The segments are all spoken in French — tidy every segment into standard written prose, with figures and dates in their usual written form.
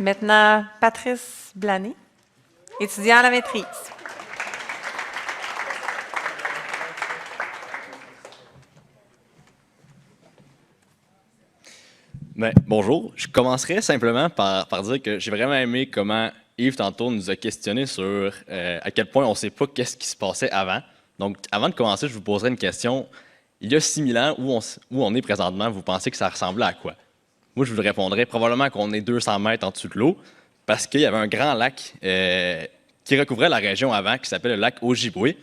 Maintenant, Patrice Blanet, étudiant à la maîtrise. Bonjour, je commencerai simplement par dire que j'ai vraiment aimé comment Yves tantôt nous a questionné sur à quel point on ne sait pas qu'est-ce qui se passait avant. Donc, avant de commencer, je vous poserai une question. Il y a 6000 ans, où on est présentement, vous pensez que ça ressemblait à quoi? Moi, je vous répondrais probablement qu'on est 200 mètres en dessous de l'eau parce qu'il y avait un grand lac qui recouvrait la région avant, qui s'appelle le lac Ojibwe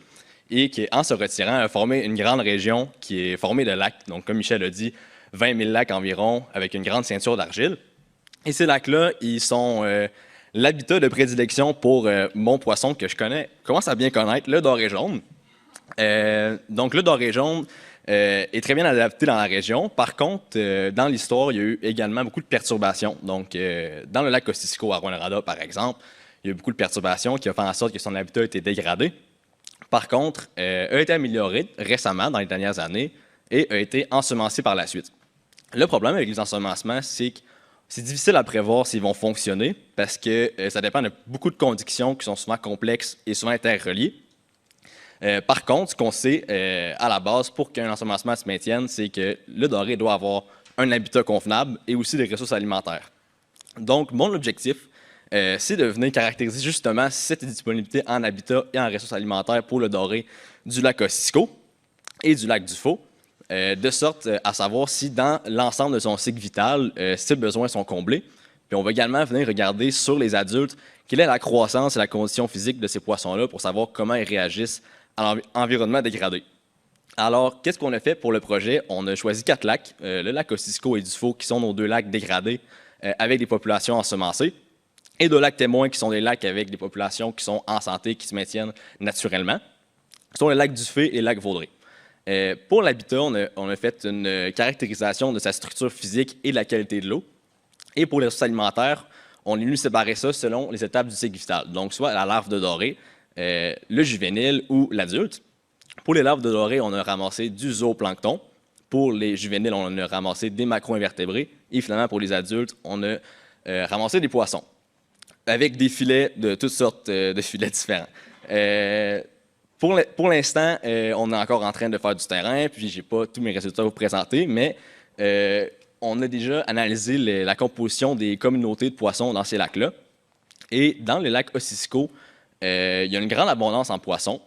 et qui, en se retirant, a formé une grande région qui est formée de lacs. Donc, comme Michel a dit, 20 000 lacs environ, avec une grande ceinture d'argile. Et ces lacs-là, ils sont l'habitat de prédilection pour mon poisson que je commence à bien connaître, le doré jaune. Donc, le doré jaune est très bien adapté dans la région. Par contre, dans l'histoire, il y a eu également beaucoup de perturbations. Donc, dans le lac Kosciuszko à Rouyn-Noranda, par exemple, il y a eu beaucoup de perturbations qui ont fait en sorte que son habitat a été dégradé. Par contre, a été amélioré récemment, dans les dernières années, et a été ensemencé par la suite. Le problème avec les ensemencements, c'est que c'est difficile à prévoir s'ils vont fonctionner parce que ça dépend de beaucoup de conditions qui sont souvent complexes et souvent interreliées. Par contre, ce qu'on sait à la base pour qu'un ensemencement se maintienne, c'est que le doré doit avoir un habitat convenable et aussi des ressources alimentaires. Donc, mon objectif, c'est de venir caractériser justement cette disponibilité en habitat et en ressources alimentaires pour le doré du lac Kosciuszko et du lac Dufaux, de sorte à savoir si dans l'ensemble de son cycle vital, ses besoins sont comblés. Puis on va également venir regarder sur les adultes quelle est la croissance et la condition physique de ces poissons-là pour savoir comment ils réagissent à l'environnement dégradé. Alors, qu'est-ce qu'on a fait pour le projet? On a choisi 4 lacs, le lac Kosciuszko et Dufaux, qui sont nos 2 lacs dégradés avec des populations ensemencées, et 2 lacs témoins, qui sont des lacs avec des populations qui sont en santé, qui se maintiennent naturellement, qui sont le lac Dufay et le lac Vaudrey. Pour l'habitat, on a fait une caractérisation de sa structure physique et de la qualité de l'eau. Et pour les ressources alimentaires, on est venu séparer ça selon les étapes du cycle vital. Donc, soit la larve de doré, le juvénile ou l'adulte. Pour les larves de doré, on a ramassé du zooplancton. Pour les juvéniles, on a ramassé des macro-invertébrés. Et finalement, pour les adultes, on a ramassé des poissons avec des filets de toutes sortes de filets différents. Pour l'instant, on est encore en train de faire du terrain, puis je n'ai pas tous mes résultats à vous présenter, mais on a déjà analysé la composition des communautés de poissons dans ces lacs-là. Et dans le lac Kosciuszko, il y a une grande abondance en poissons,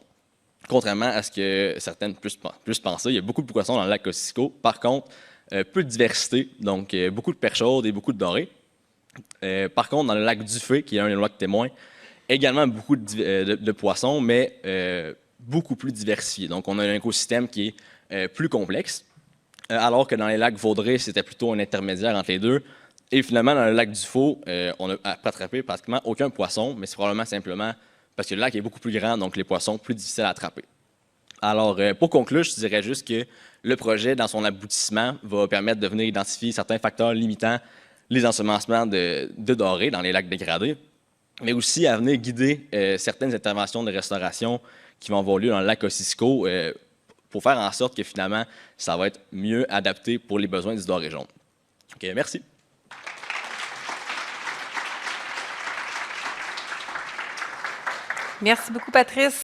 contrairement à ce que certaines puissent penser. Il y a beaucoup de poissons dans le lac Kosciuszko. Par contre, peu de diversité, donc beaucoup de perches chaudes et beaucoup de dorés. Par contre, dans le lac Dufay, qui est un des lacs témoins, également beaucoup de poissons, mais beaucoup plus diversifiés. Donc, on a un écosystème qui est plus complexe, alors que dans les lacs Vaudrey, c'était plutôt un intermédiaire entre les deux. Et finalement, dans le lac Dufaux, on n'a attrapé pratiquement aucun poisson, mais c'est probablement simplement parce que le lac est beaucoup plus grand, donc les poissons plus difficiles à attraper. Alors, pour conclure, je dirais juste que le projet, dans son aboutissement, va permettre de venir identifier certains facteurs limitant les ensemencements de dorés dans les lacs dégradés, mais aussi à venir guider certaines interventions de restauration qui vont avoir lieu dans le lac Kosciuszko pour faire en sorte que finalement, ça va être mieux adapté pour les besoins du doré jaune. OK, merci. Merci beaucoup, Patrice.